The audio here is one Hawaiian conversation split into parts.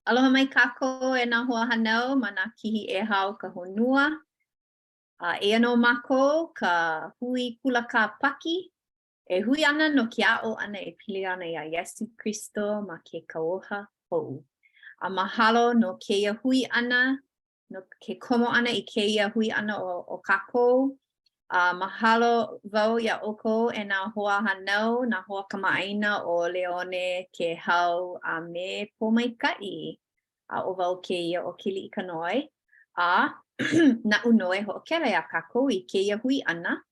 Aloha mai kākou e nā hoa hanau ma nā kihi e hao ka honua. Eia no mākou ka hui kulaka paki. E hui ana no ke a'o ana e pili ana ia Iesu Kristo ma ke kauoha hou. Mahalo no keia hui ana, no ke komo ana I keia hui ana o kākou. Mahalo wau ia oko e nā hoa hanau, nā hoa kama'aina o Leone ke hau a me pomaikai. O wau keia o Kili I Kanoi. Na unoe ho'okele a kākou I keia hui ana.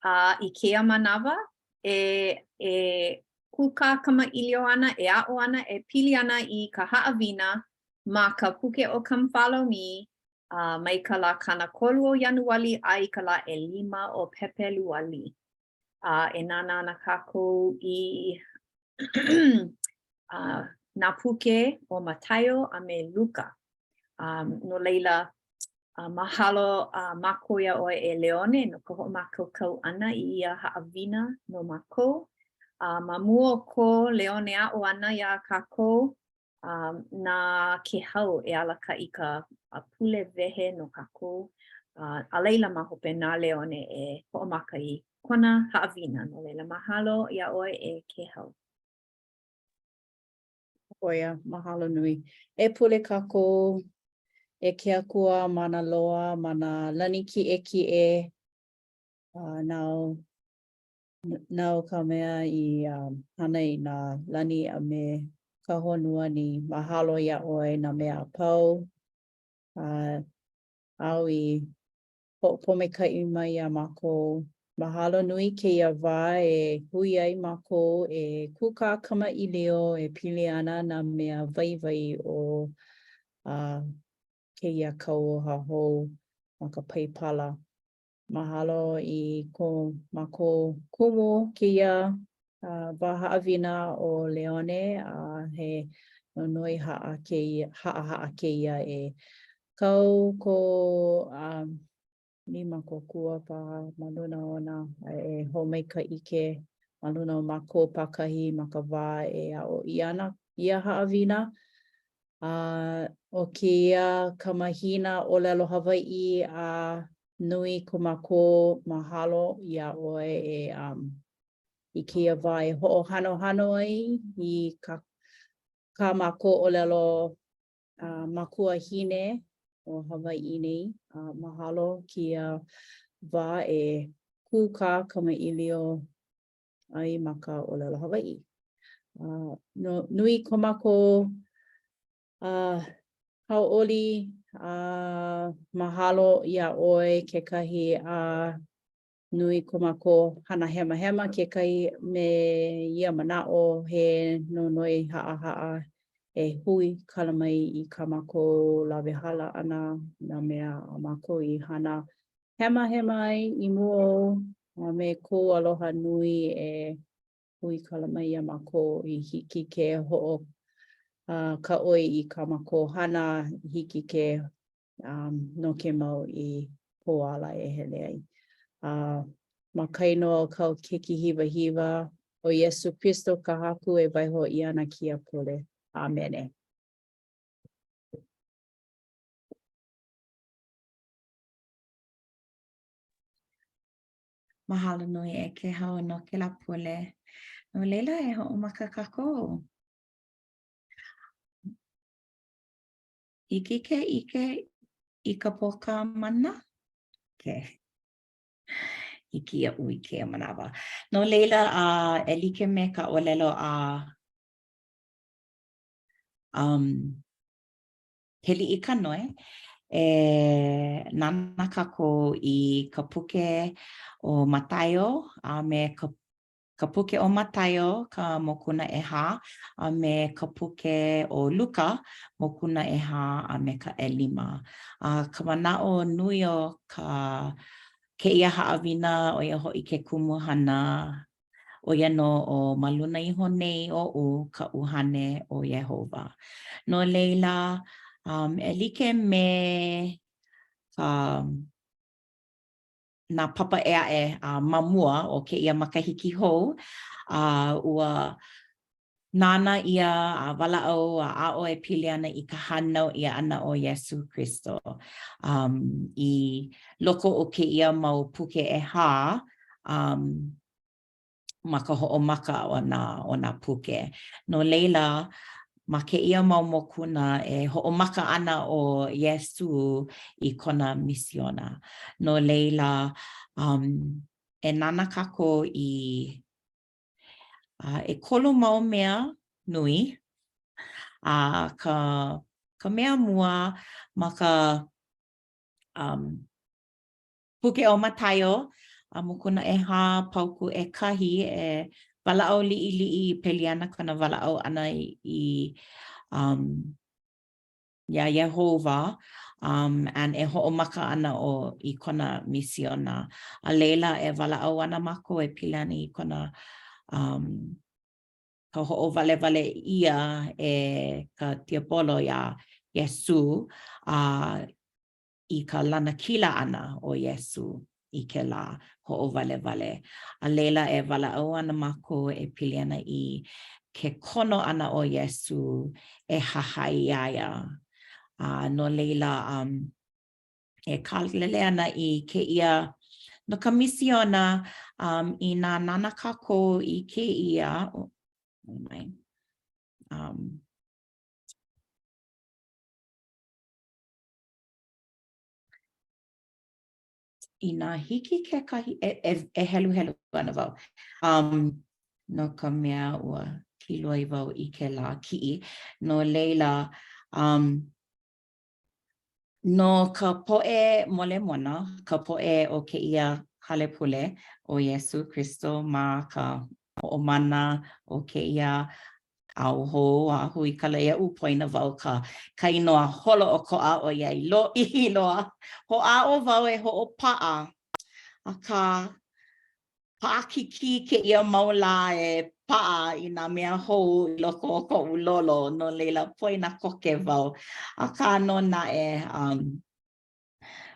I keia manawa e kuka kama'ilio ana, e a'o ana, e pili ana I ka ha'awina ma ka puke o Kamwhalomi mai ka lā kanakolu o Ianuali a I ka lā 5 o Pepeluali. E nāna ana kākou I nā puke o Matayo a me Luka. No leila, mahalo mākou ia ʻoe e Leone no ka hoʻomākaukau ʻana I ia haʻawina no mākou. Ma mua o ko Leone aʻo ana iā kākou, nā ke hau e alaka I ka pule wehe no kākou. A leila ma hope nā Leone e hoʻomaka I kona haʻawina. No leila mahalo iā ʻoe e ke hau. Oia, mahalo nui. E pule kākou, e ke akua mana loa, mana lani ki e. Nau ka mea I hana I nā lani a me ka honua ni mahalo ia ʻoe nā mea pau. Au I hoʻopomekaʻi mai ia mākou. Mahalo nui keia wā e hui ai mākou e kuka kama'ilio e pili ana nā mea waiwai o keia kauoha hou ma ka paipala. Mahalo I ko mākou kumu keia wā haʻawina o Leone he nonoi haʻahaʻa keia e kau ko 5 kokua paha ma luna o nā e hoʻomaikaʻi ke ma luna o mākou pakahi ma ka wā e aʻo I ana ia haʻawina. O kēia ka mahina ʻōlelo Hawaiʻi nui ko mākou mahalo ia ʻoe I kēia wā e hoʻohanohano ai I ka mākou ʻōlelo makuahine o Hawaiʻi nei. Mahalo kēia wā e kuka kama'ilio ai ma ka ʻōlelo Hawaiʻi. Nui ko mākou hauʻoli mahalo ia ʻoe kekahi nui ko mākou hana hemahema kekahi me ia manaʻo he nonoi haʻahaʻa e hui kala mai I ka mākou lawehala ʻana nā mea mākou I hana hemahema ai I mua o me kou aloha nui e hui kala mai ia mākou I hiki ke ka ʻoi I ka mākou hana hiki ke no ke mau I Poala e hele ai. Ma kainoa o kau keiki hiwahiwa o Iesu Kristo ka haku e waiho I ana kia pule. Amene. Mahalo nui e ke hau no ke lapule. No leila e hoʻomaka kākou. Iki ke ike I ka poka mana? Ke. Iki iaʻu I ke manawa. No leila e like me ka ʻōlelo Heli I Kanoi. E nana kākou I ka puke o Matayo a me ka puke o Matayo ka mokuna ʻeha a me ka puke o Luka mokuna ʻeha a me ka 5. Ka manaʻo nui o keia haʻawina ʻo ia hoʻi ke kumuhana ʻo ia no o ma luna iho nei oʻu ka ʻuhane o Iehova. No leila e like me nā papa e aʻe ma mua o keia makahiki hou ua nana ia a wala'o a a'o e pili ana I ka hanau ia ana o Iesu Kristo. I loko o keia mau puke ha, ma ka ho'omaka o nā puke. No leila, ma keia mau mokuna e ho'omaka ana o Iesu I kona misiona. No leila, e nana kako e kolu mau mea nui, ka mea mua ma ka puke o Matayo, mokuna e hā pauku e kahi e wala'o li'i peli ana kana wala'o ana I ia Yehovah, and e ho'omaka ana I kona misiona. A leila e wala'o ana mako e pili ana I kona ka ho'owalewale ia e ka tiapolo ia Iesu I ka lana kila ana o Iesu I ke la ho'owalewale. A leila e wala'o ana mako e pili ana I ke kono ana o Iesu e hahai ia. No leila e kalele ana I ke ia no ka misiona I nā nana kako I ke ia I nā hiki ke kahi e helu ana wau. No ka mea ua kiloi wau I ke la ki'i. No leila, no ka po'e mole mona, ka po'e o ke ia halepule o Iesu Kristo ma ka ho'omana o ke ia au ho a hui kala ia upoina wau ka inoa holo o ko'a o iai lo I loa. Ho a o wau e ho o pa'a. A ka pa'akiki ke ia maula e pa'a I nā mea hou I loko o ko'u lolo no leila poina koke wau. A ka no na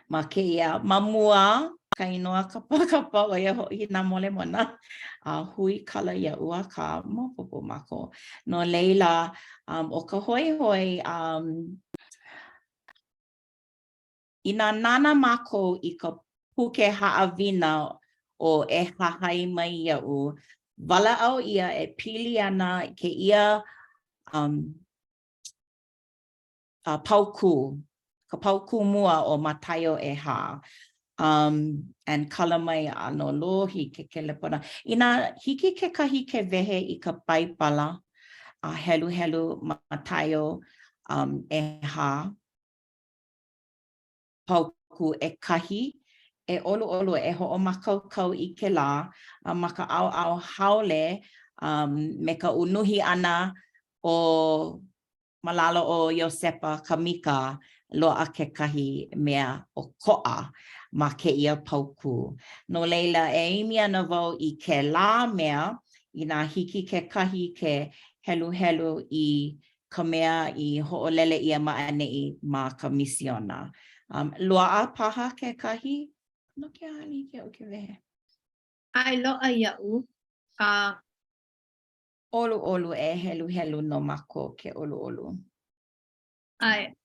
ma ke ia mamua ka inoa kapa o ia ho'i nā mole mona. Hui kala ia ua ka mopopo mako. No leila o ka hoi I nā nana mako I ka puke ha'awina o e hahai mai ia'u. Wala'au ia e pili ana ke ia pauku. Ka pauku mua o Matayo e hā. And kala mai ano lohi ke kelepona. I nā hiki ke kahi ke wehe I ka paipala helu Matayo e hā. Pauku e kahi. E olu e ho'omakau I ke la ma ka au haole me ka unuhi ana o malalo o Iosepa Kamika loa ke kahi mea o ko'a ma ke ia pauku. No leila e imi ana wau I ke la mea I nā hiki ke kahi ke helu I ka mea I ho'olele ia ma'ane'i ma ka misiona. Loa'a paha ke kahi? No ke ali ke o ke wehe. Ai lo'a ia'u. Olu e helu no mako ke olu. Ai,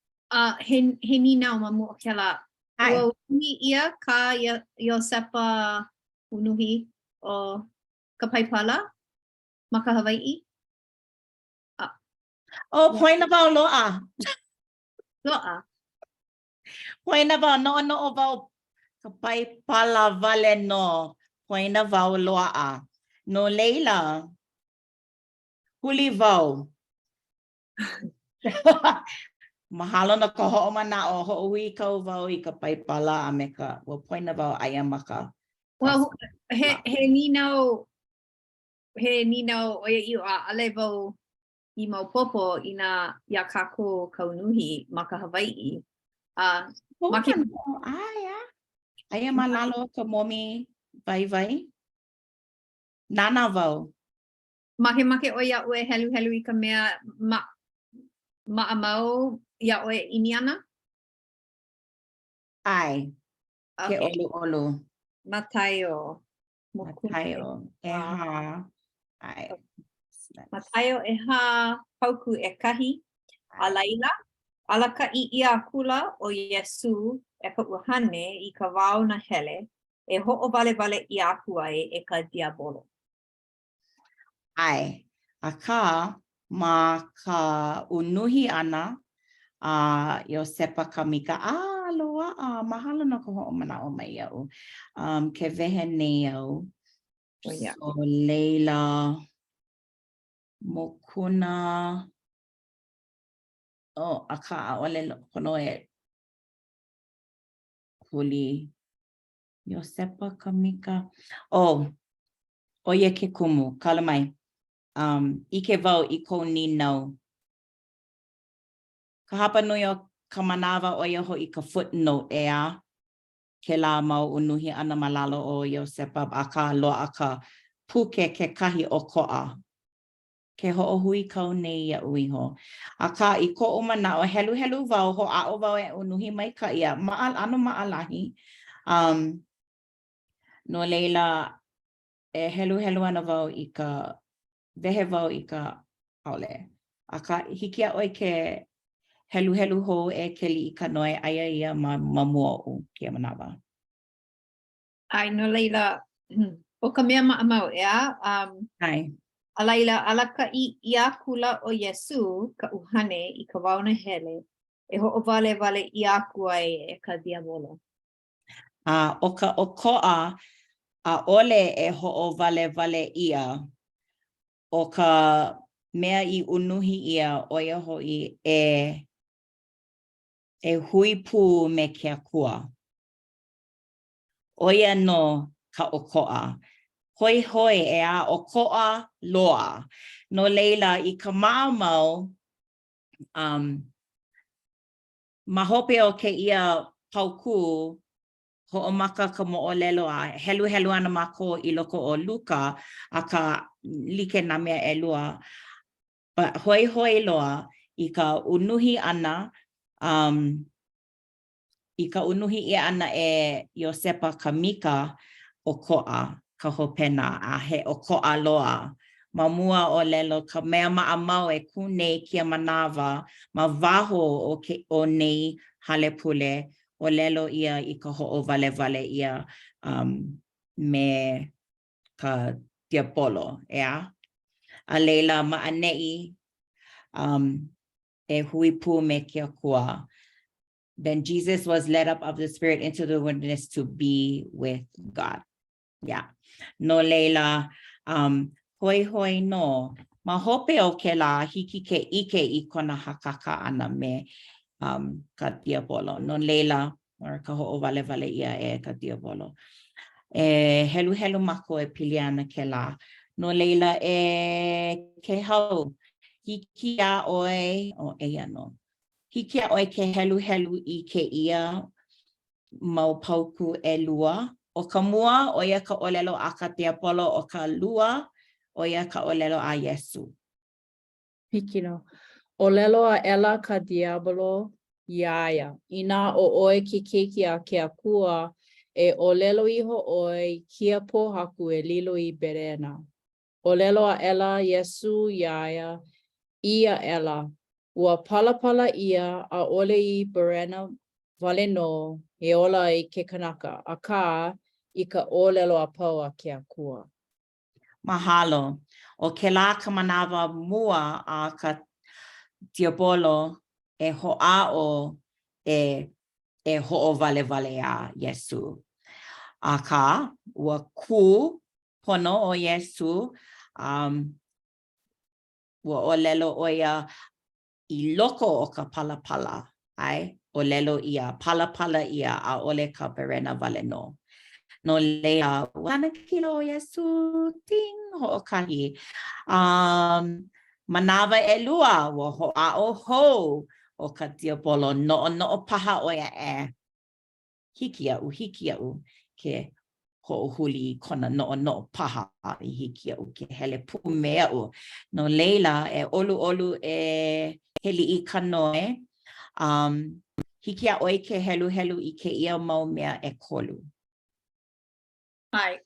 he ninau ma mua o ke la. Ai. Ua unuhi ia ka Iosepa unuhi o ka paipala ma ka Hawaii? Poina wau lo'a. Lo'a. Poina wau no o wau ka paipala wale no. Poina wau lo'a. No leila. Huli wau. Mahalo na ka ho'omana o ho'ui kau wau I ka paipala a me ka ua poina wau aia ma ka. Well, he ninau o ia'u ale wau I Maupopo I nā ia kako kaunuhi ma ka Hawaii. Aia malalo ka momi vai. Nana wau. Make o ia'u e helu I ka mea ma'amau ia'u e imi ana? Ai. Ke olu. Matayo. Matayo. E hā. Ai. Matayo ha pauku kahi a laila. Alaka I ia kula o Yesu ka uhane I ka wao na hele ho'o wale I aku ai ka diabolo. Ai, aka ma ka unuhi ana Iosepa Kamika. Aloha, mahalo na ko ho'o mana o mai au. Ke wehe nei au. Oh, yeah. So Leila, Mokuna. Oh, aka ole kono e huli. Iosepa Kamika. Oh, oye ke kumu, kala mai. Ike wau I ko ninau. Ka hapa nui o ka manawa o ia ho'i ka footnote ke la mau unuhi ana malalo o Iosepa a ka loa a ka puke ke kahi o ko'a. Ke ho'o hui kau nei ia uiho. A ka I ko o mana o helu helu wau ho a o wau e unuhi mai ka ia. Ano maalahi. No leila e helu helu ana wau I ka wehe wau I ka aole. A ka hiki a oi ke helu helu ho e keli I ka noe aia ia ma mua o ke manawa. Ai no leila o ka mea maamau Hai. a laila alaka I ia kula o Yesu ka uhane I ka wao na hele ho'o wale I aku ai ka diabolo. O ka o ko'a a ole e ho'o wale ia o ka mea I unuhi ia o ia ho'i e hui pū me ke akua. O ia no ka o ko'a. Hoi hoi e a o ko'a loa. No leila I ka mau ma hope o ke ia pauku ho'omaka ka mo'olelo a helu helu ana mako I loko o Luka a ka like na mea elua. But hoi hoi loa I ka unuhi ana I ka unuhi ia ana e Iosepa Kamika o ko'a ka hopena a he o ko'a loa. Ma mua o lelo ka mea maamau e ku nei kia manawa ma waho o nei hale pule o lelo ia I ka ho'o wale ia me ka diabolo, ea? A leila ma anei e hui pu me kia kua. Then Jesus was led up of the Spirit into the wilderness to be with God. Yeah. No leila, hoi hoi no. Ma hope o ke la hiki ke ike I kona hakaka ana me ka diabolo. No leila, or ka ho'o wale ia e ka diabolo. Helu helu mako e piliana ke la. No leila ke hau hiki a oi o eia no. Hiki a oi ke helu helu I ke ia mau pauku e lua. O ka mua, o ia ka olelo a ka diabolo, o ka lua, o ia ka olelo a Yesu. Hiki no. Olelo a ela ka diabolo iaia. Ina o oe ki keiki a ke akua e olelo iho oe kia pohaku e lilo I berena. Olelo a ela Yesu iaia ia ela. Ua pala ia a ole I berena wale no e ola I ke kanaka. A ka I ka olelo a pau a ke akua. Mahalo. O ke la ka manawa mua a ka diabolo e ho'a o e ho'o wale a Yesu. A ka ua ku pono o Yesu ua o lelo o ia I loko o ka palapala. Ai, o lelo ia palapala ia a ole ka berena wale no. No leila, wana kilo o Yesu, ting, ho'okahi. Manawa e lua, wa ho'a o ho, o ka diabolo, no paha o ia e. Hiki au, ke ho'ohuli kona no paha I hiki au, ke hele pu mea u. No leila, e olu e heli I ka noe, hiki a oi ke helu I ke ia mau mea e kolu. Ai.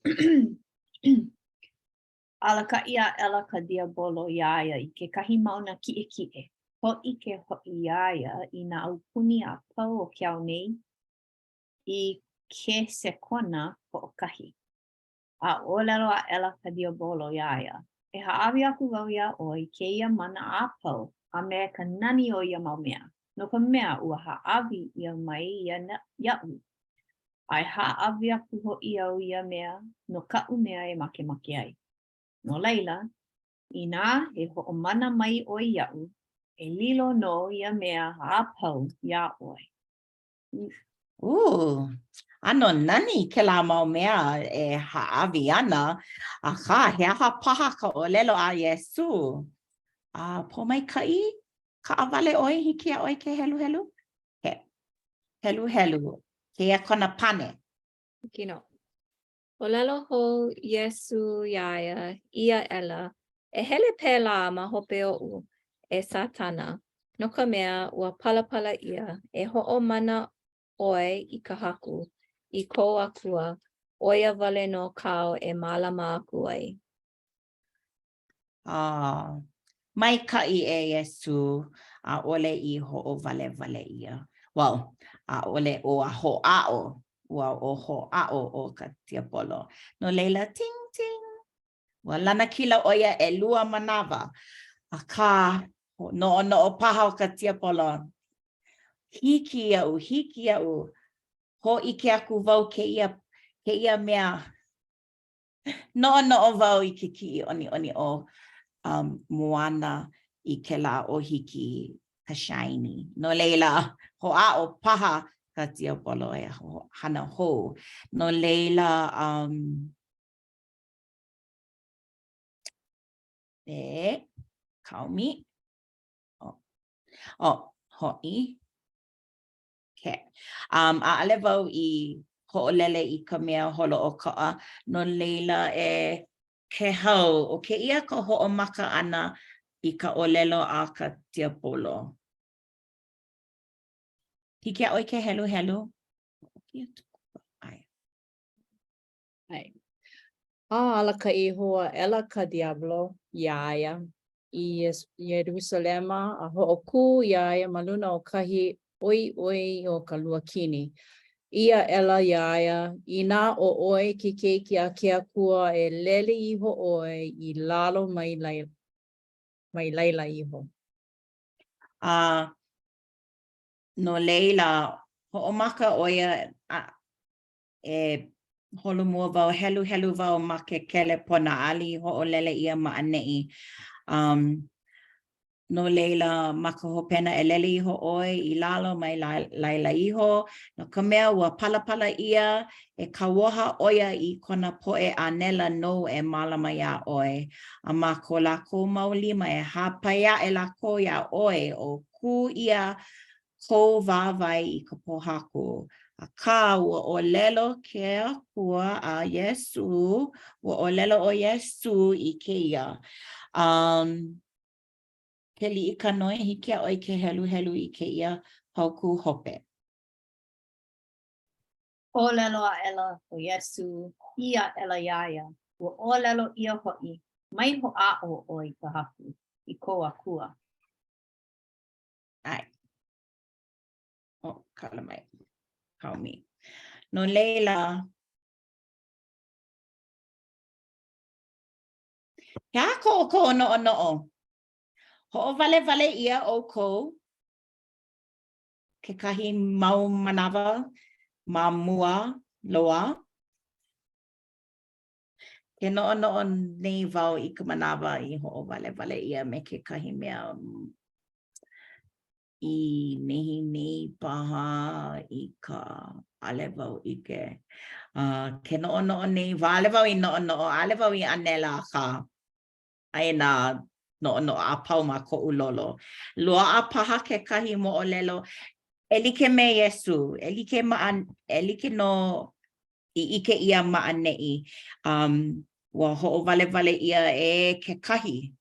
Alaka ia ela ka diabolo iaia I kekahi mauna kiʻekiʻe. Hoʻike hoʻi iaia I nā aupuni a pau o ke au nei I ke sekona hoʻokahi. A ʻōlelo a ela ka diabolo iaia. E haʻawi aku wau iā ʻoe I kēia mana a pau a me ka nani o ia mau mea. No ka mea ua haʻawi ia mai ia iaʻu. Ai haʻawi aku hoʻi au ia mea no kaʻu mea e makemake ai. No laila, inā e hoʻomana mai ʻoe iaʻu, e lilo nō ia mea a pau iā ʻoe. Ano nani ke la mau mea e haʻawi ana, akā he aha paha ka ʻōlelo a Iesu. Po maikaʻi ka ʻawale ʻoe hiki a ʻoe ke helu helu? He helu helu, keia kona pane. Kino. ʻōlelo hou Iesu iaia ia ela e hele pēlā ma hope oʻu e Satana no ka mea ua palapala ia e hoʻomana ʻoe I ka haku I kou akua ʻoia wale no kāu e mālama aku ai. Maikaʻi e Iesu a ʻole I hoʻowale wale ia. Well, a ʻole o a hoʻaʻo. Ua o hoʻaʻo o ka diabolo. No leila, ting, ting. Ua lana kila ʻoia e 2 manawa. Akā noʻonoʻo paha o ka diabolo. Hiki iaʻu. Hoʻike aku wau keia mea. Noʻonoʻo wau I ke kiʻiʻoniʻoni o Moana I kēlā o hiki ka shiny. No leila, hoʻaʻo paha ka diabolo e hana hou. No leila, kaumi. Hoʻi. Okay. ʻAʻole wau I hoʻolele I ka mea holoʻokaʻa. No leila e ke hau o keia ka hoʻomaka ʻana I ka ʻōlelo a ka diabolo. Hiki a ʻoe ke helu helu? Ai. Alakaʻi hoa ela ka diablo iaia I Ierusalema a hoʻokū iaia ma luna o kahi ʻoiʻoi o ka luakini. Ia ela iaia inā o ʻoe ke keiki a ke akua e lele iho ʻoe I lalo mai laila iho. No leila, hoʻomaka ʻoia e holomua wau helu wau ma ke kelepona ali hoʻolele ia maʻaneʻi. No leila ma ka hopena e lele iho ʻoe I lalo mai laila iho. No ka mea ua palapala ia e kauoha ʻoia I kona poʻe anela nou e mālama iā ʻoe. A ma ko lākou mau lima e hāpaia e lākou iā ʻoe o kū ia kou wāwai I ka pohaku. Akā ua ʻōlelo ke akua a Iesu, ua ʻōlelo o Iesu I keia. Ke liʻi ka noi hiki a ʻoe ke helu helu I keia pauku hope. ʻōlelo a ela o Iesu ia ela iaia. Ua ʻōlelo ia hoʻi mai hoʻaʻo ʻoe I ka haku I kou akua. Ai. Kala mai. Kaumi. No leila, he a ko noʻonoʻo. Hoʻowale ia o kou. Kekahi mau manawa ma mua loa. Ke noʻonoʻo nei wau I ka manawa I hoʻowale ia me kekahi mea I nehi nei paha I ka ʻale wau ʻike. Ke noʻonoʻo nei, wale wau I noʻonoʻo, ʻale wau I ʻanela akā. Ai nā noʻonoʻo a pau ma koʻu lolo. Loaʻa paha kekahi moʻolelo. E like me Iesu, e like no I ike ia maʻaneʻi. Ua hoʻowale ia e kekahi.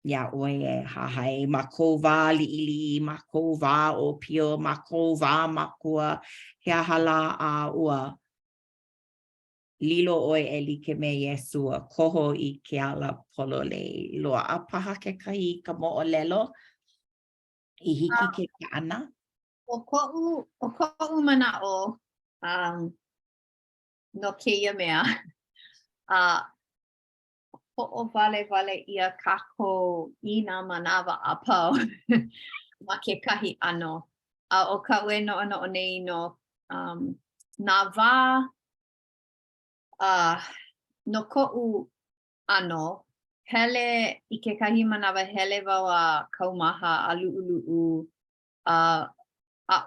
Ia ʻoe e hahai ma kou wā liʻiliʻi, ma kou wā ʻōpio, ma kou wā makua, he aha lā a ua. lilo oi e like me Iesu a koho I ke ala polole loa a paha kekahi ka mo'olelo I hiki ke ana. O ko'u mana'o, no keia mea, ho'owale ia kākou I nā manawa a pau ma kekahi ano. O ka ue no'ono'o nei no nā wā no ko'u ano, hele I kekahi manawa hele wau a kaumaha a lu'ulu'u a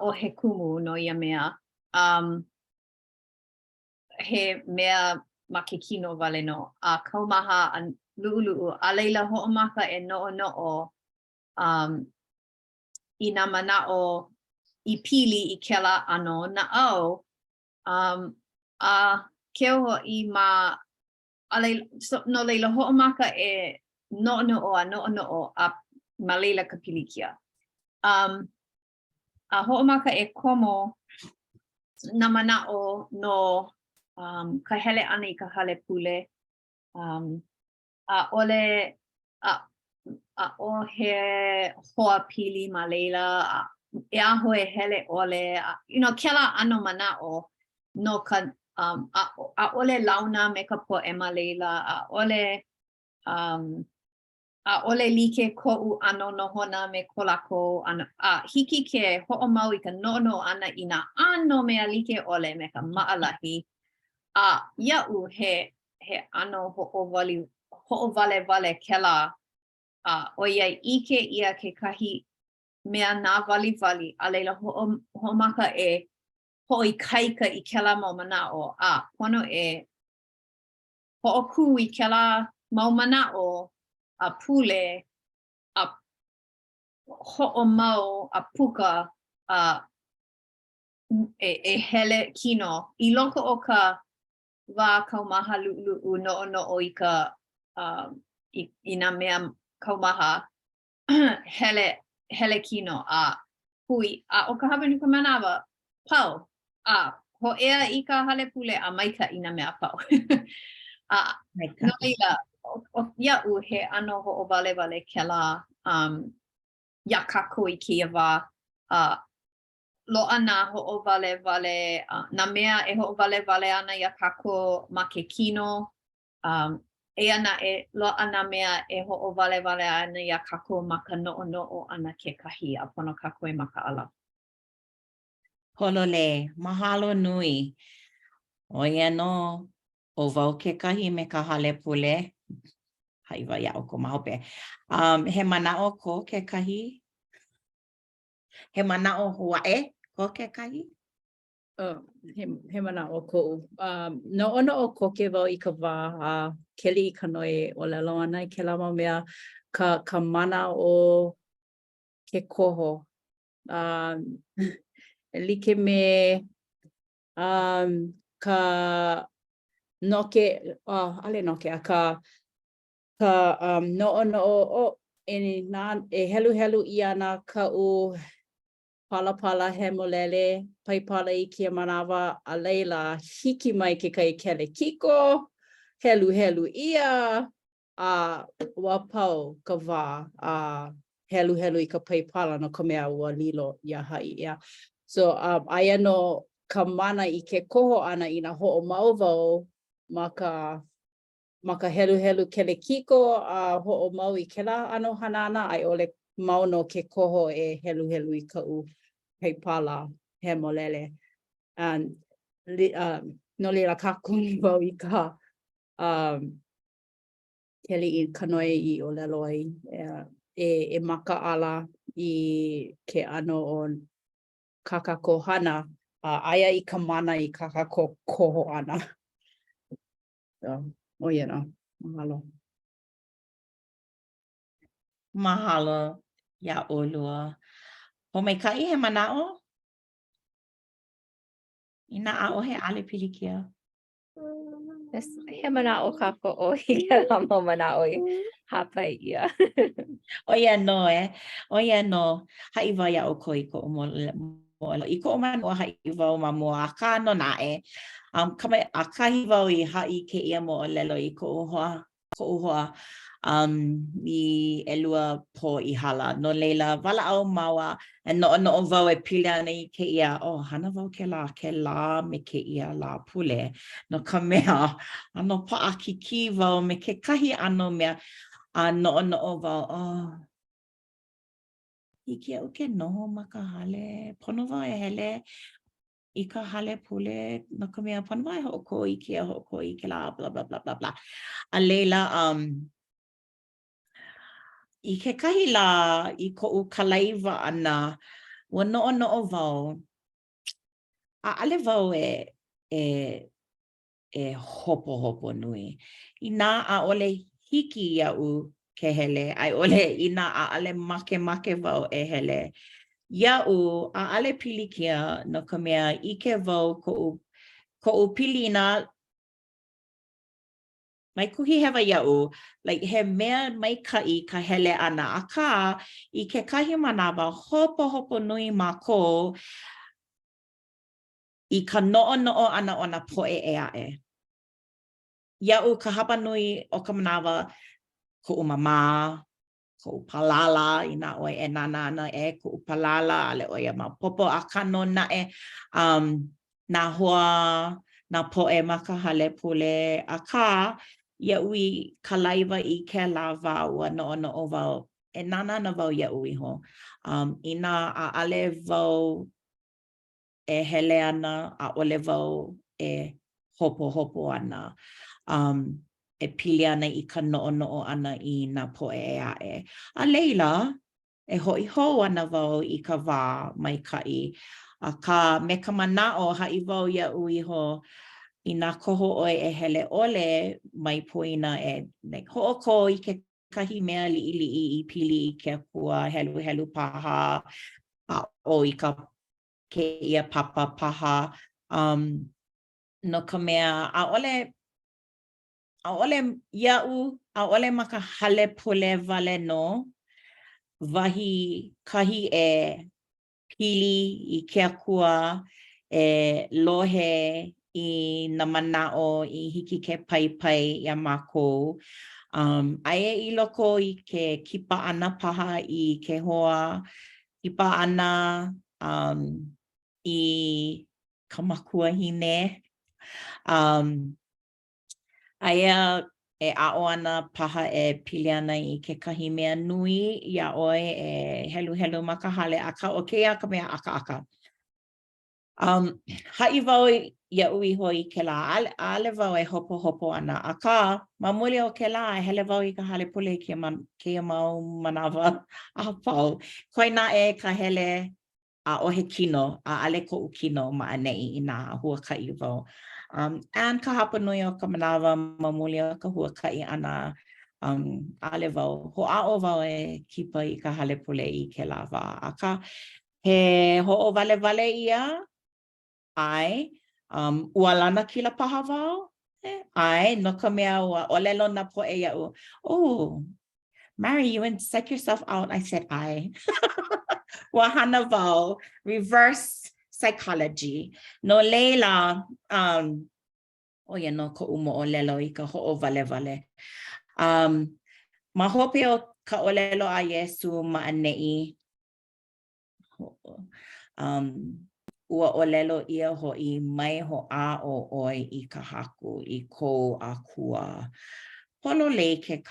o he kumu no ia mea. He mea ma ke kino wale no. A kaumaha a lu'ulu'u a leila ho'omaka e no'ono'o I nā mana'o I pili I kela ano na'au a keu ho'i ma a leila, no leila ho'omaka e no'ono'o a ma leila ka pilikia. A ho'omaka e komo nā mana'o no ka hele ana I ka hale pule. A ole a o he hoa pili ma leila e aho e hele ole kela ano mana'o no ka a ole launa me ka po'e ma leila a ole like ko'u ano nohona me ko lako a hiki ke ho'omau I ka no'ono'o ana I nā ano mea like ole me ka ma'alahi a ia'u he ano ho'owale kela oiai ike ia ke kahi mea nā wali a leila ho'omaka e ho'ikaika I kela mau mana'o a pono e ho'oku I kela mau mana'o a pule a ho'omau a puka e hele kino I loko o ka wā kaumaha lu'ulu'u no'ono'o I ka I nā mea kaumaha hele kino a hui a o ka hawanuka manawa pau ho'ea I ka hale pule a maika I nā mea pau. No leila o ia'u he ano ho'owale kela ia kākou I keia wā lo'a nā ho'owale nā mea e ho'owale ana ia kākou ma ke kino eia naʻe loaʻa nā mea e ho'owale ana ia kākou ma ka noʻonoʻo ana kekahi a pono kākou e makaʻala. Holole, mahalo nui. Oia no, o wau kekahi me ka hale pule. Haiwa ia o ko mahope. He manaʻo ko kekahi? He manaʻo huaʻe ko kekahi? He manaʻo koʻu. Noʻonoʻo koke wau I ka wā keli I ka noi o lelo ana I kēlā mau mea ka mana o ke koho. E like me ka noke, ale noke, a ka noʻonoʻo e helu I ana ka'u palapala he molele, paipala I kia manawa a leila hiki mai ke kai kele kiko, helu ia, ua pau ka wā helu I ka paipala no ka mea ua lilo ia hai ia. So aia no ka mana I ke koho ana I nā ho'omau wau ma ka helu kele kiko ho'omau I kēlā ano hanana ai ole mau no ke koho e helu I ka'u paipala he molele. No leila kākuni wau I ka keli I ka noi I o lelo ai e makaʻala I ke ano o kakakohana aia I ka mana I kakakoho ana. So, oia no. Mahalo. Mahalo, ia ʻolua. Homaikaʻi he manaʻo? Ina ʻaʻohe ʻale pilikia. He manaʻo kākoʻo I kēlā mau manaʻo I hapai ia. Oia no Oia no. Haʻi wau iā ʻo ko I koʻu moʻolelo. I koʻu manaʻo haʻi wau ma mua a ka no naʻe. Kama akahi wau I ha'i ke ia mo o lelo I ko hoa I elua po I hala. No leila, wala au maua e no wau e pile ana I ke ia. Oh, hana wau ke la me ke ia la pule. No ka mea, ano paakiki wau me ke kahi ano mea a no wau. Oh, hiki au ke noho ma ka hale. Pono wau e hele I ka hale pule. No ka mea, pono wau e ho'oko I ke ho'oko I ke la, blah, blah, blah, blah, blah. A leila, I ke kahi la I ko'u kalaiwa ana, ua no'o wau, a'ale wau e hopo nui. I nā a'ole hiki ia'u ke hele, ai ole I nā a'ale make wau e hele. Ia'u a'ale pilikia no ka mea ike wau ko'u pilina mai kuhi hewa ia'u, like he mea maika'i ka hele ana. Aka I ke kahi manawa hopo nui mākou I ka no'o ana o na po'e e a'e. Ia'u ka hapa nui o ka manawa ko'u mama, ko'u palala, I nā oi e nana ana e ko'u palala, ale oi ma popo a kano na'e, nā hoa, nā po'e ma ka hale pule. Aka Ia'u I kalaiwa I ke la wau a no'o wau. E nana na wau ia'u iho. I nā a'ale wau e hele ana, a ole wau e hopo ana. E pili ana I ka no'o ana I nā po'e e a'e. A leila, e hoi hou ana wau I ka wā maika'i. A ka me ka mana'o ha'i wau ia'u iho I nā koho oi e hele ole mai poina e ho'oko I ke kahi mea li'i I pili I ke akua helu paha a o I ka ke ia papa paha. No ka mea a'ole ia'u, a'ole ma ka hale pule wale no. Wahi kahi e pili I ke akua e lohe I na mana'o I hiki ke pai ia mākou. Aia I loko I ke kipa ana paha I ke hoa, kipa ana I ka makua hine. Aia e a'o ana paha e pili ana I ke kahi mea nui ia oi e helu ma ka hale aka o keia ka mea aka. Ha'i wau ia'u iho I ke la, ale wau e hopo ana. Aka, ma muli o ke la, e hele wau I ka hale pule keia mau manawa a pau. Koina e ka hele a ohe kino, a ale ko'u kino ma'ane'i I nā huaka'i wau. And ka hapa nui o ka manawa ma muli o ka huaka'i ana. Ale wau, ho'a'o wau e kipa I ka hale pule I ke la wā. Aka, he ho'o wale ia, ai, ua lana kila paha wau? Ai, no ka mea ua olelo na po'e ia'u. Oh, Mary, you went psych yourself out. I said, ai. Ua hana wau, reverse psychology. No leila, ia no ko umo olelo I ka ho'o wale. Ma hope o ka olelo a Yesu ma'ane'i. Ua olelo ia ho'i mai ho'a o oi I ka haku I kou a kua. Polo lei ke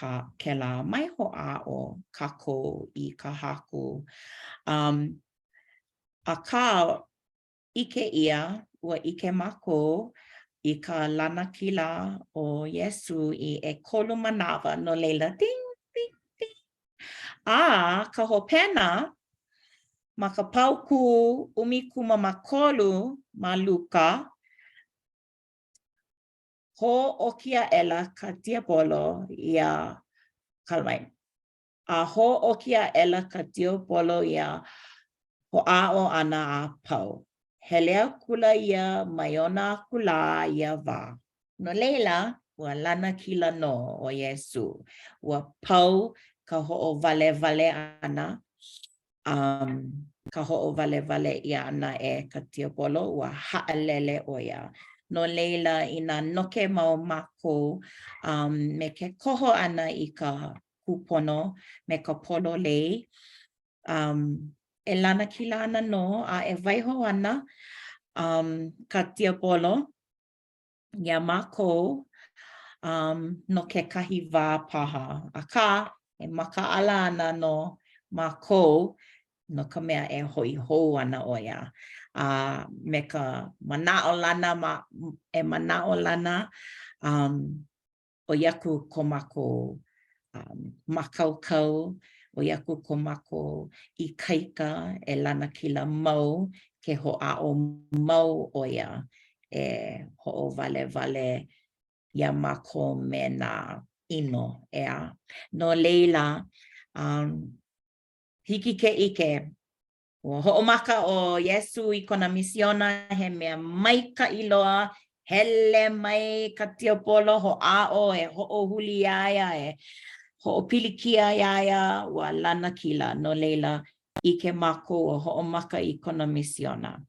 la mai ho'a o kako I ka haku. A ka ike ia, ua ike mako I ka lana kila o Yesu I e kolu manawa no leila. Ding, ding, ding. A ka hopena ma ka pauku ʻumikumamakolu ma Luka, ho'okia ela ka diabolo ia kalmai. A ho'okia ela ka diabolo ia ho'a'o ana a pau. Helea kula ia maiona kula ia wā. No leila, ua lana kila no o Yesu. Ua pau ka ho'o wale ana. Ka ho'o wale ia ana e ka diabolo ua ha'alele o ia. no leila ina noke mau mako me ke koho ana I ka kupono me ka polo lei. E lana ki lana no a e waiho ana ka tia polo ia mako no ke kahi wā paha. Aka e maka ala ana no mako no ka mea e hoi hou ana o ia. Me ka manao lana e manao lana o iaku ko mako makaukau o iaku ko mako I kaika e lana kila mau ke hoʻaʻo mau o ia e hoʻowale wale ia mako me nā ʻino ea. No leila hiki ke ʻike ua hoʻomaka o Iesu I kona misiona he mea maikaʻi loa hele mai ka tia polo hoʻaʻo e hoʻohuli iā ia e hoʻopilikia iā ia ua lana kila no leila ʻike mako ua hoʻomaka I kona misiona.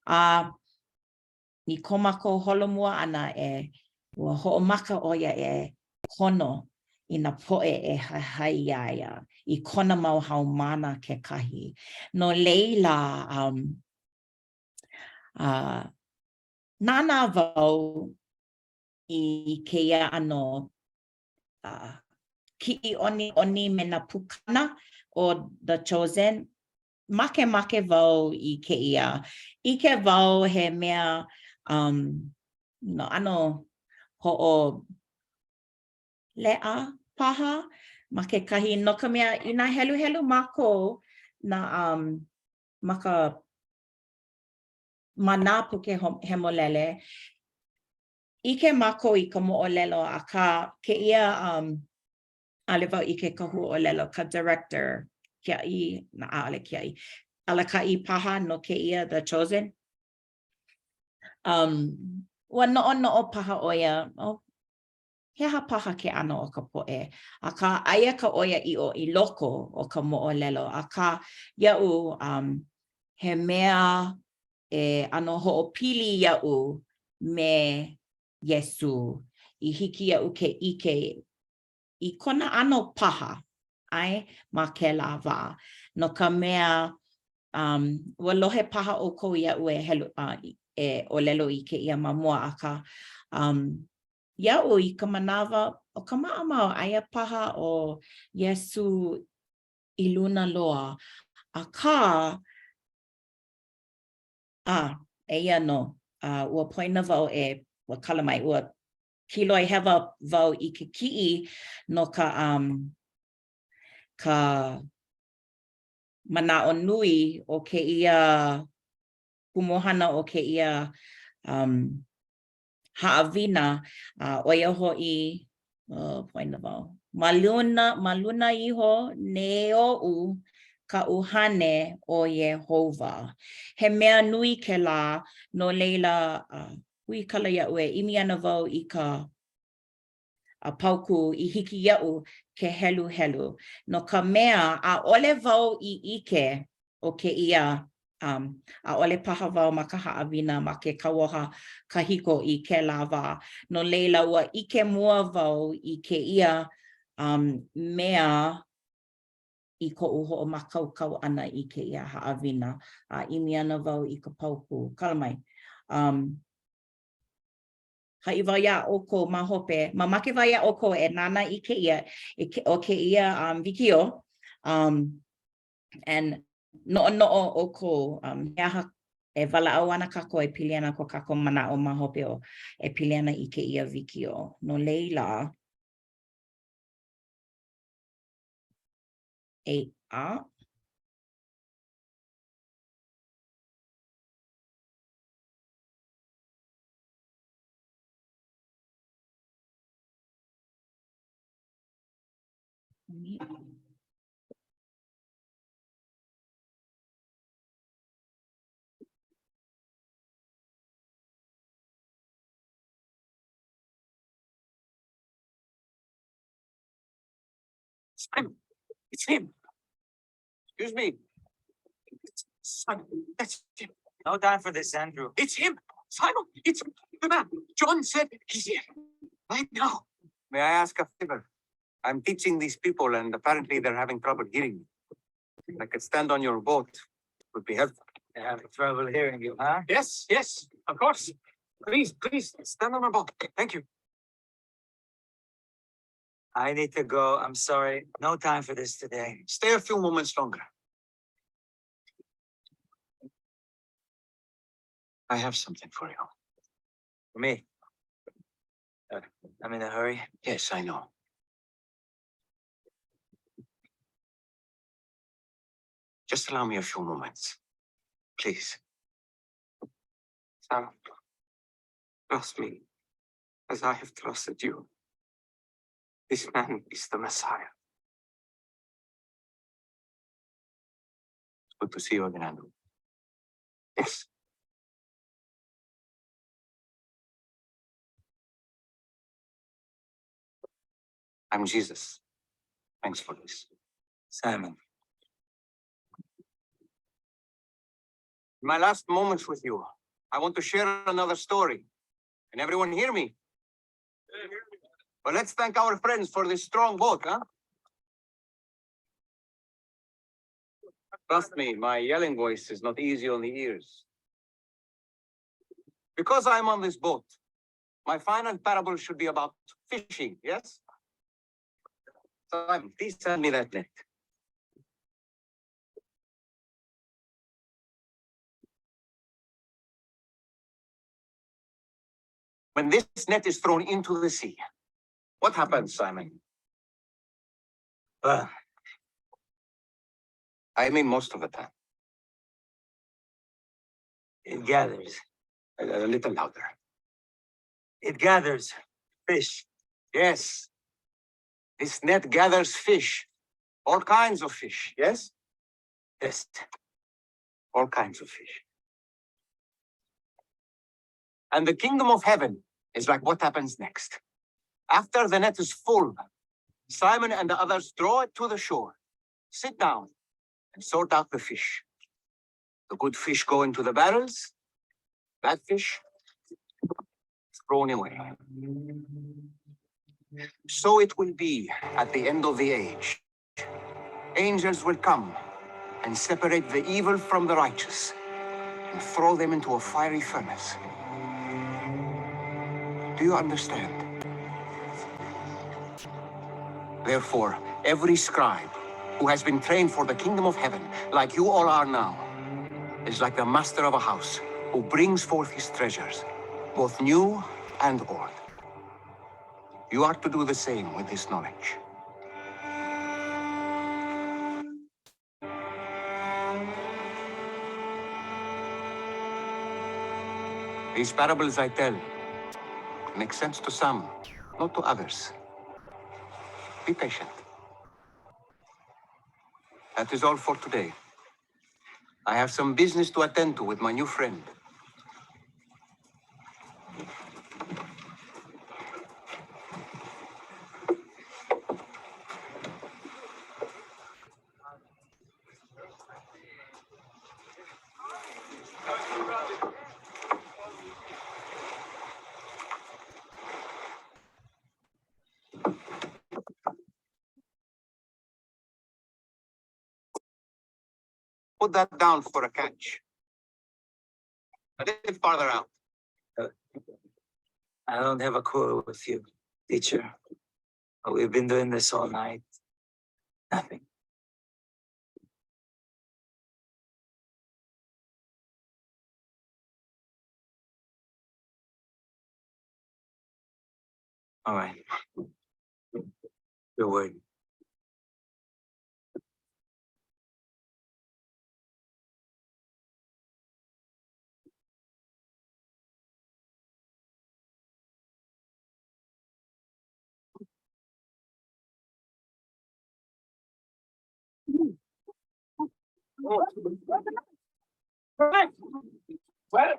I ko mako holomua ana ua hoʻomaka ʻo ia e kono I nā poʻe e haihai iā ia I kona mau haumana kekahi. No leila nana wau I kēia ano kiʻi oni me nā pukana o The Chosen. Make wau I kēia. Ike wau he mea no ano hoʻo leʻa paha ma kekahi no ka mea I nā helu mākou na maka mana puke hemolele ʻike mākou I ka moʻolelo akā kēia ʻaʻole wau I ke kahuʻolelo ka director kiaʻi na ʻaʻole kiaʻi alakaʻi paha no kēia The Chosen. Ua noʻonoʻo paha ʻo ia he aha paha ke ʻano o ka poʻe akā aia ka ʻoiaʻiʻo I loko o ka moʻolelo akā iaʻu he mea e ʻano hoʻopili iaʻu me Iesu I hiki iaʻu ke ʻike I kona ʻano paha ʻae ma kēlā wā no ka mea ua lohe paha ʻoukou iaʻu e helu e ʻōlelo I kēia ma mua akā iaʻu I ka manawa o ka maʻamau aia paha o Iesu I luna loa akā eia no ua poina wau ua kala mai ua kiloi hewa wau I ke kiʻi no ka manaʻo nui o kēia kumohana o kēia haʻawina ʻoia hoʻi poina wau maluna iho neoʻu kaʻu hane o Iehova. He mea nui kēlā no leila hui kala iaʻu e ʻimi ana wau I ka pauku I hiki iaʻu ke helu. No ka mea ʻaʻole wau I ʻike o kēia ʻaʻole paha wau ma ka haʻawina ma ke kauoha kahiko I kēlā wā. No leila ua ʻike mua wau I kēia mea I koʻu hoʻomakaukau ʻana I kēia haʻawina a ʻimi ana wau I ka pauku. Kala mai. Haʻi wau iā ʻoukou ma hope. Mamake wau iā ʻoukou e nana I kēia o kēia wikio. And noʻonoʻo ʻoukou he aha e walaʻau ana kākou e pili ana ko kākou manaʻo ma hope o e pili ana I kēia wikio. No leila It's him. Excuse me. Son, that's him. No time for this, Andrew. It's him. Simon, it's the man. John said he's here. Right now. May I ask a favor? I'm teaching these people and apparently they're having trouble hearing me. If I could stand on your boat, it would be helpful. They're having trouble hearing you, huh? Yes, yes, of course. Please, stand on my boat. Thank you. I need to go. I'm sorry. No time for this today. Stay a few moments longer. I have something for you. For me? I'm in a hurry. Yes, I know. Just allow me a few moments, please. Sam, trust me, as I have trusted you. This man is the Messiah. It's good to see you again, Andrew. Yes. I'm Jesus. Thanks for this. Simon. In my last moments with you, I want to share another story. Can everyone hear me? Well, let's thank our friends for this strong boat, huh? Trust me, my yelling voice is not easy on the ears. Because I'm on this boat, my final parable should be about fishing, yes? Simon, please send me that net. When this net is thrown into the sea, what happens, Simon? I mean most of the time. It gathers. A little louder. It gathers fish. Yes. This net gathers fish. All kinds of fish, yes? Yes. All kinds of fish. And the kingdom of heaven is like what happens next. After the net is full, Simon and the others draw it to the shore, sit down, and sort out the fish. The good fish go into the barrels, bad fish thrown away. So it will be at the end of the age. Angels will come and separate the evil from the righteous and throw them into a fiery furnace. Do you understand? Therefore, every scribe who has been trained for the kingdom of heaven, like you all are now, is like the master of a house who brings forth his treasures, both new and old. You are to do the same with this knowledge. These parables I tell make sense to some, not to others. Be patient. That is all for today. I have some business to attend to with my new friend. Put that down for a catch. A little farther out. I don't have a quarrel with you, teacher. But we've been doing this all night. Nothing. All right. Your word. Well,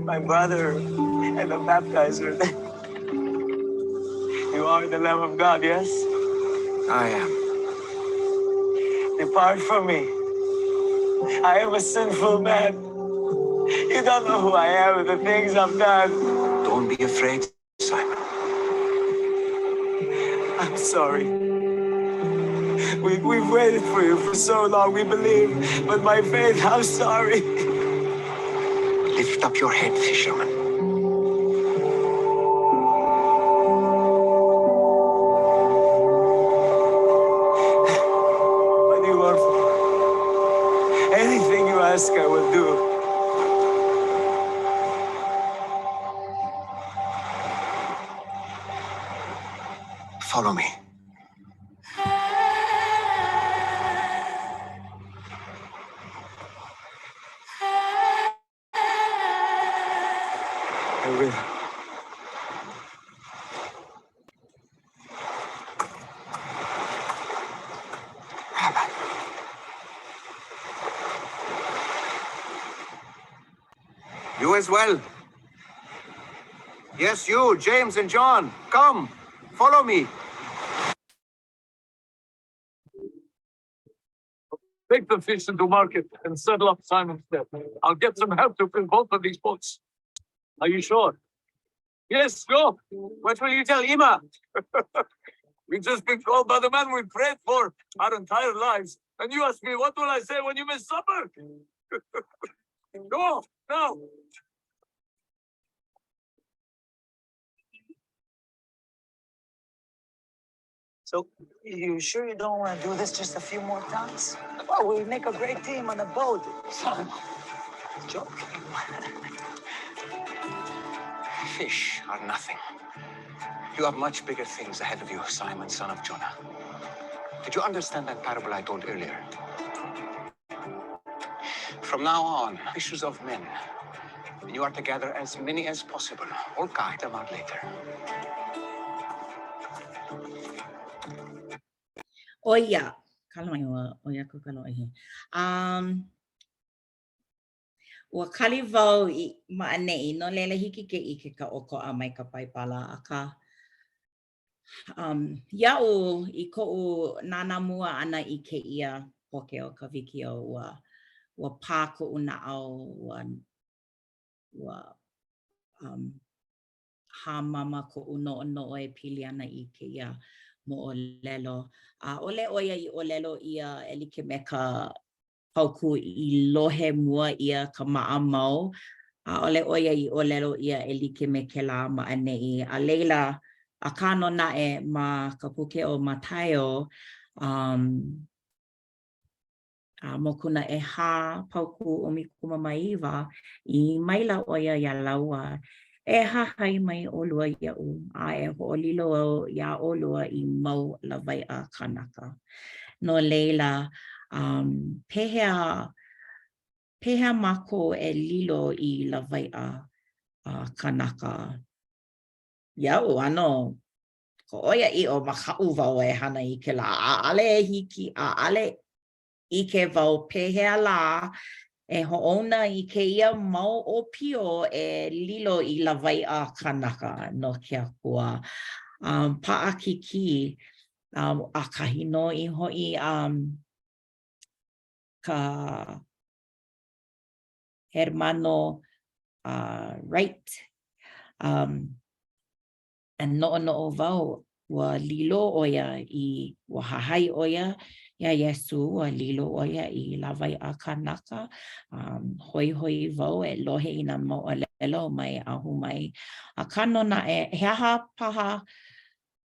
My brother and the baptizer. You are the Lamb of God, yes? I am. Depart from me. I am a sinful man. You don't know who I am and the things I've done. Don't be afraid, Simon. I'm sorry. We've waited for you for so long, we believe. But my faith, I'm sorry. Lift up your head, fisherman. What do you want from me? Anything you ask, I will do. Follow me. I will. Rabbi. You as well. Yes, you, James and John. Come, follow me. Take the fish into market and settle up Simon's debt. I'll get some help to fill both of these boats. Are you sure? Yes, go. What will you tell Ima? We've just been called by the man we prayed for our entire lives. And you ask me, what will I say when you miss supper? Go, now. So, you sure you don't want to do this just a few more times? Well, we make a great team on the boat. Joking. Fish are nothing. You have much bigger things ahead of you, Simon, son of Jonah. Did you understand that parable I told earlier? From now on, fishers of men. And you are to gather as many as possible. Or guide them out later. Oya. Kalamai oya ko kaloihi. Ua kali wau I maanei no lela hiki ke ike ka oko a mai ka paipala aka. Ia'u I ko'u nanamua ana I ke ia poke o ka wiki o ua pā ko'u na'au ua hāmama ko'u no'ono'o e pili ana I ke ia mo olelo. Ole oia I olelo ia e like me ka pauku I lohe mua ia ka ma'a mau. Ole oia I olelo ia e like me ke la ma'anei. A leila a kano na'e ma ka puke o Matayo mokuna e hā pauku o mikumamaiwa I maila oia ia laua. E hahai mai olua ia'u a e ho'olilo ia olua I mau lawai'a kanaka. No leila, pehea mako e lilo I lawai'a kanaka. Ia'u ano, ko oia I o maka'u wau e hana I ke la. A'ale e hiki, a'ale I ke wau pehea la e ho'ona I ke ia mau o pio e lilo I lawai'a kanaka no ke akua. Pa'akiki a kahi no I ho'i ka hermano Wright. And no'o wau ua lilo oia I ua hahai oia ia Iesu ua lilo oia I lawai'a kanaka. Hoi wau e lohe I nā mo'olelo mai ahu mai. A kano na he aha paha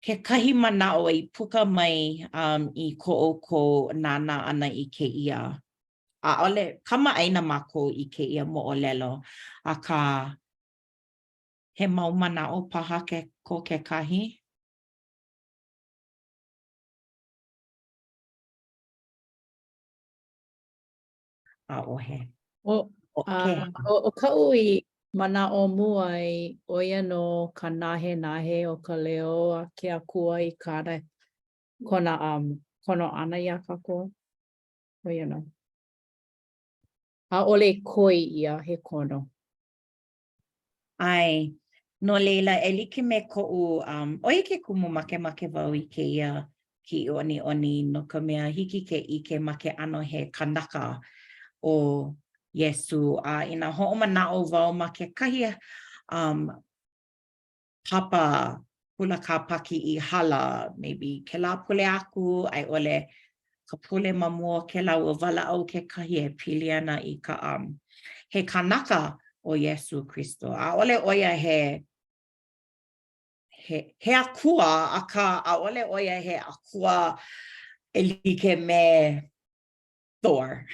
ke kahi mana'o I puka mai I ko'o nana ana I ke ia. Ole kama'aina mako I ke ia mo'olelo. Aka he mau mana'o paha ko ke kahi. Ohe. Okay. O ka'u I mana'o mua I oia no ka nahe o ka leo a ke akua I kāna kona kono ana ia kako. Oia no. Ha'ole koi ia he kono. Ai, no leila, e like me ko'u, oia ke kumu make wau I ke ia ki oni no ka mea hiki ke ike make ano he kanaka o Iesu. Ina ho'omana'o wau ma ke kahi papa pula ka paki I hala, maybe ke la pule aku, ai ole ka pule mamua ke lau wala au ke kahi e pili ana I ka he kanaka o Iesu Kristo. A ole oia he akua, aka a ole oia he akua e like me Thor.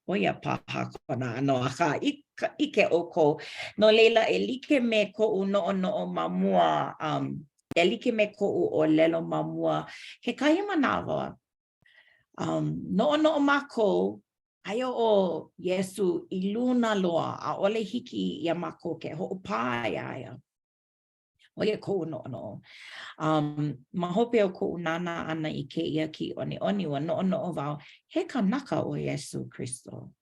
Oia paha kona ano aka ike oko. No leila e like me ko'u no'o mamua, e like me ko'u o lelo mamua. He kahi manawa, no'o mako, aio o Iesu I luna loa, a ole hiki ia mako ke ho'opa ia. Oia ko'u no'o. Ma hope o ko'u nana ana I ke ia ki oni wa no'o wau. He kanaka o Iesu Kristo.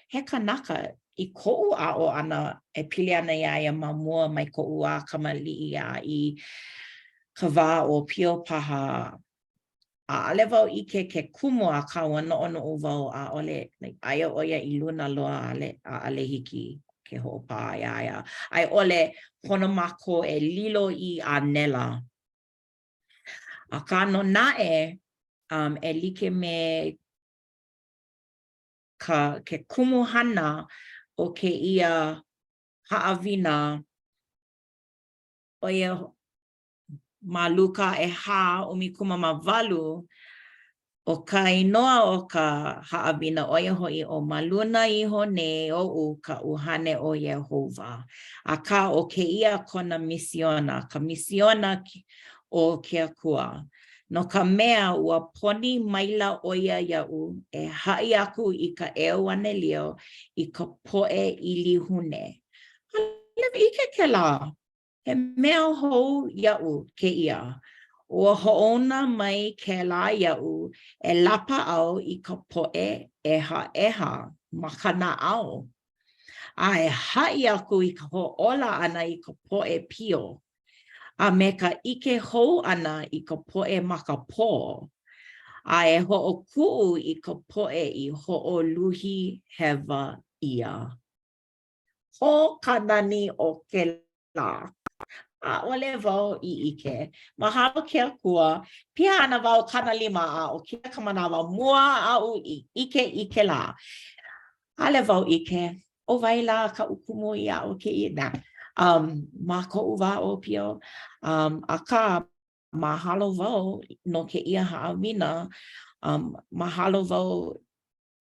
He kanaka I ko'u a'o ana e pili ana ia ma mua mai ko'u a kamali'i ia I ka wā o pio paha. A ale wau I ke kumu a kaua no'o wau a ole like, aia oia I luna loa ale hiki ke ho'opa ia. Ai ole pono mako e lilo I a nela. A ka no nae e like me ke kumuhana o ke ia haawina oia ma luka e ha ʻumikumawalu o ka inoa o ka haawina oia hoʻi o maluna iho nei oʻu ka ʻuhane o Iehova. Aka o ke ia kona misiona, ka misiona o ke akua. No ka mea ua poni maila oia iaʻu e haʻi aku I ka ʻeoanelio I ka poʻe I lihune. Halewa ike ke la. He mea hou iaʻu ke ia. Ua hoʻona mai ke la iaʻu e lapa au I ka poʻe ʻeha ma ka naʻau. A e haʻi aku I ka hoʻola ana I ka poʻe pio. A me ka ike hou ana I ka poʻe ma ka pō. A e hoʻokuʻu I ka poʻe I hoʻoluhi hewa ia. Ho kanani o ke la. A ole wau I ike. Mahalo ke akua, pia ana wau kanalima a o kia ka manawa mua au I ike la. Ale wau ike, o waila ka ukumu ia o ke ina. Ma ko'u wā o pio, aka mahalo wau no ke ia haawina, mahalo wau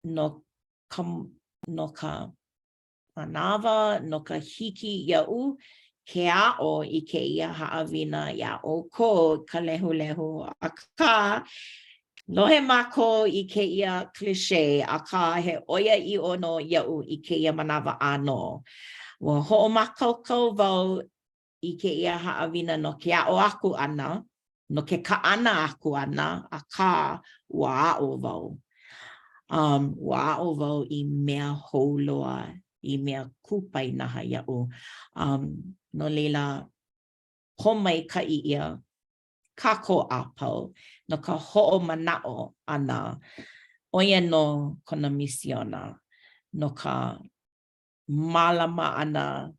no ka manawa, no ka hiki iaʻu, ke a'o I ke ia haawina ia o ko ka lehulehu. Aka lohe mako I ke ia cliché, aka he oia I ono iaʻu I ke ia manawa ʻano. Ua hoʻomakaukau wau I ke ia haawina no ke a'o aku ana, no ke kaʻana aku ana, aka ua a'o wau. Ua a'o wau I mea hou loa, I mea kupainaha iaʻu. No leila, homaikaʻi ia, kako a pau, no ka hoʻomanaʻo ana, oia no kona misiona, no ka mālama ana,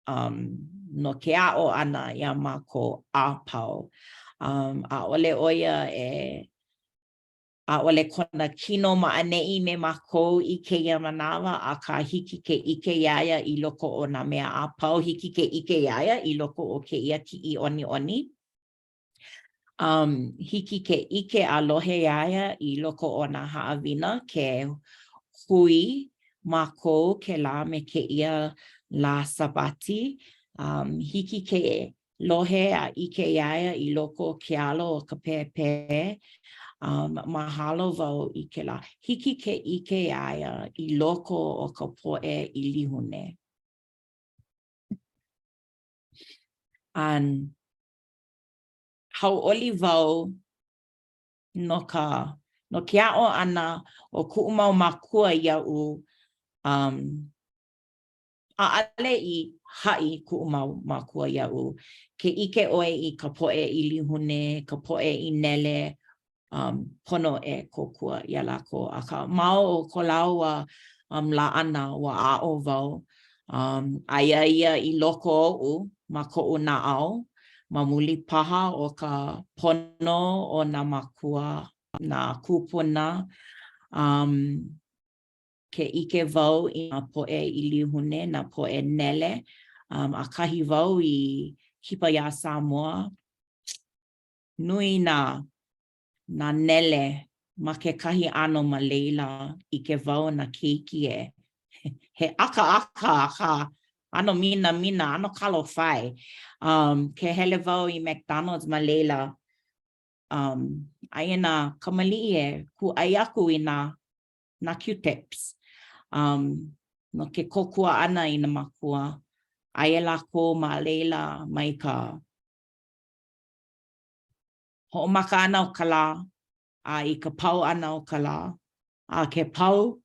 no ke a'o ana ia mākou a pau. ʻAʻole oia ʻaʻole kona kino maʻaneʻi me mākou I kēia manawa, a ka hiki ke ʻike iaia I loko o nā mea a pau, hiki ke ʻike iaia I loko o kēia kiʻi ʻoniʻoni. Hiki ke ʻike alohe iaia I loko o nā haawina ke hui mākou ke la me kēia la sabati. Hiki ke lohe a ʻike iaia I loko o ke alo o ka pēpē. Mahalo wau I ke la. Hiki ke ʻike iaia I loko o ka poʻe I lihune. Hauʻoli wau no ke a'o ana o kuʻu mau makua iaʻu ale I hai ku ma kua ia'u. Ke ike oe I ka po'e I lihune, ka po'e I nele, pono e kokua ia lako. A ka mao o ko laua la ana wa a o wau. Aia ia I loko o ma ko'u na'au, ma muli paha o ka pono o na makua, na kupuna. Ke ike wau I na po'e I lihune, na po'e nele. A kahi wau I hipa ia Samoa. Nui na nele ma ke kahi ano ma leila I ke wau na keiki e. He aka ka ano mina ano kalo whai. Ke hele wau I McDonald's ma leila. Aia na kamali'i e ku ai aku I na Q-tips. No ke kokua ana I na makua. Aia lako ma leila mai ka ho'omaka ana o ka la. A I ka pau ana o ka la. A ke pau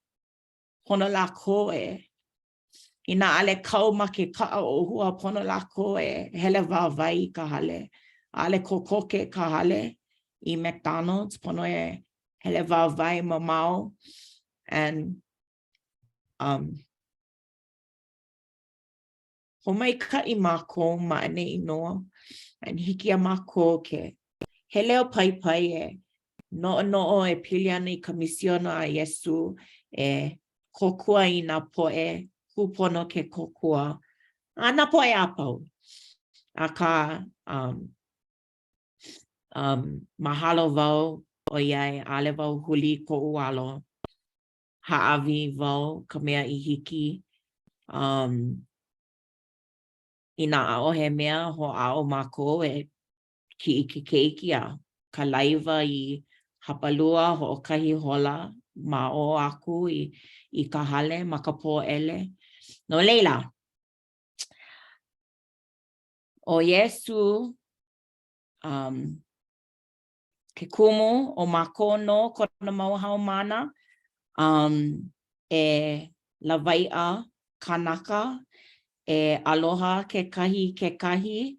pono lako e. Ina ale kau ma ke ka'a o hua pono lako e. Hele wawai ka hale. Ale kokoke ka hale I McDonald's. Pono e hele wawai ma mau. And homai ka I mako ma ane inoa. And hiki a mako ke hele o pai e. No e pili ana I ka misiona a Yesu e kokua I na po'e kupono ke kokua. Ana po'e apau. A ka mahalo wau o iai ale wau huli ko ualo. Ha'awi wau ka mea I hiki. Ina a'ohe mea ho a'o mako e ki iki ke iki a. Ka laiva I hapalua ho o kahi hola ma o aku I ka hale ma ka pō'ele. No leila. O Yesu ke kumu o mako no kona mau haumana e lawai'a kanaka e aloha ke kahi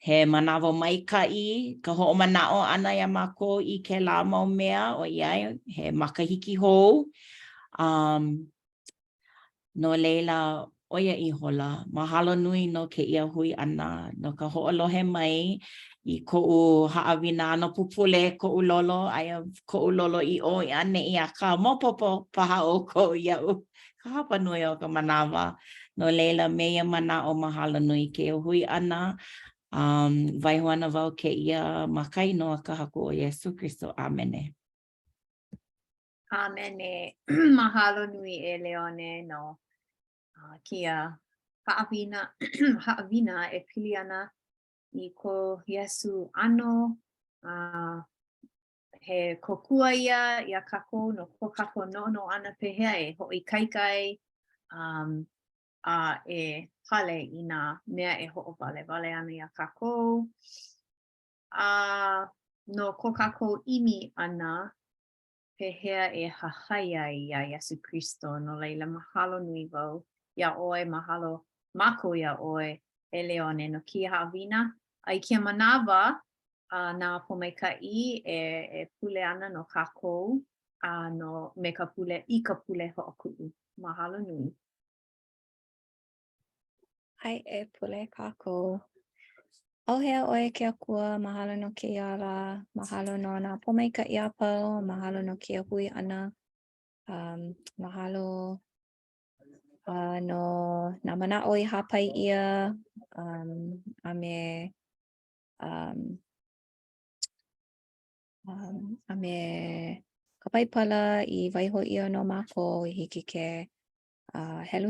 he manawa maika'i ka ho'omana'o ana ia mako I ke la mau mea o iai he makahiki hou no leila oia I hola mahalo nui no ke ia hui ana no ka ho'olohe mai I ko'u ha'awina no pupule ko'u lolo aia ko'u lolo I o I ane I a ka mopopo paha o ko'u ia'u ka hapa nui o ka manawa no leila me ia mana'o mahalo nui ke hui ana Waihoana wau ke ia makai noa ka haku o Yesu Christo. Amene. Amene. Mahalo nui e Leone no kia ha'awina e pili ana I ko Yesu ano he kokua ia kako no ko kako no ana pehea e ho'i kaikai a e hale I nā mea e ho'owale ana ia kako no ko kako imi ana pehea e hahaia ia Yesu Christo no leila mahalo nui wau ia oe mahalo mako ia oe e Leone no kia ha'awina ai kia manawa nā pomaika'i e pule ana no kākou no me ka pule I ka pule ho'oku'u. Mahalo nui. Ai e pule kākou. Auhea ʻoe ke akua, mahalo no ke ala, mahalo no nā pomaikaʻi a pau, mahalo no ke hui ʻana, mahalo no nā manaʻo I hapai ʻia, a me ka paipala I waiho ʻia no mākou I hiki ke helu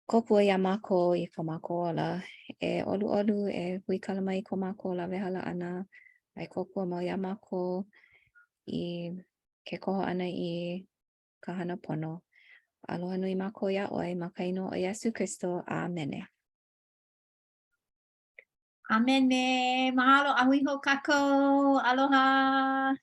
kopua ia mākou I ka mākou ola e ʻoluʻolu e hui kala mai ko mākou lawehala ʻana ai kopua mau ia mākou I ke koho ʻana I ka hana pono. Aloha nui mākou ia ʻoe ma ka ino o Yesu Christo. Amene. Amene. Mahalo ahui ho kākou. Aloha.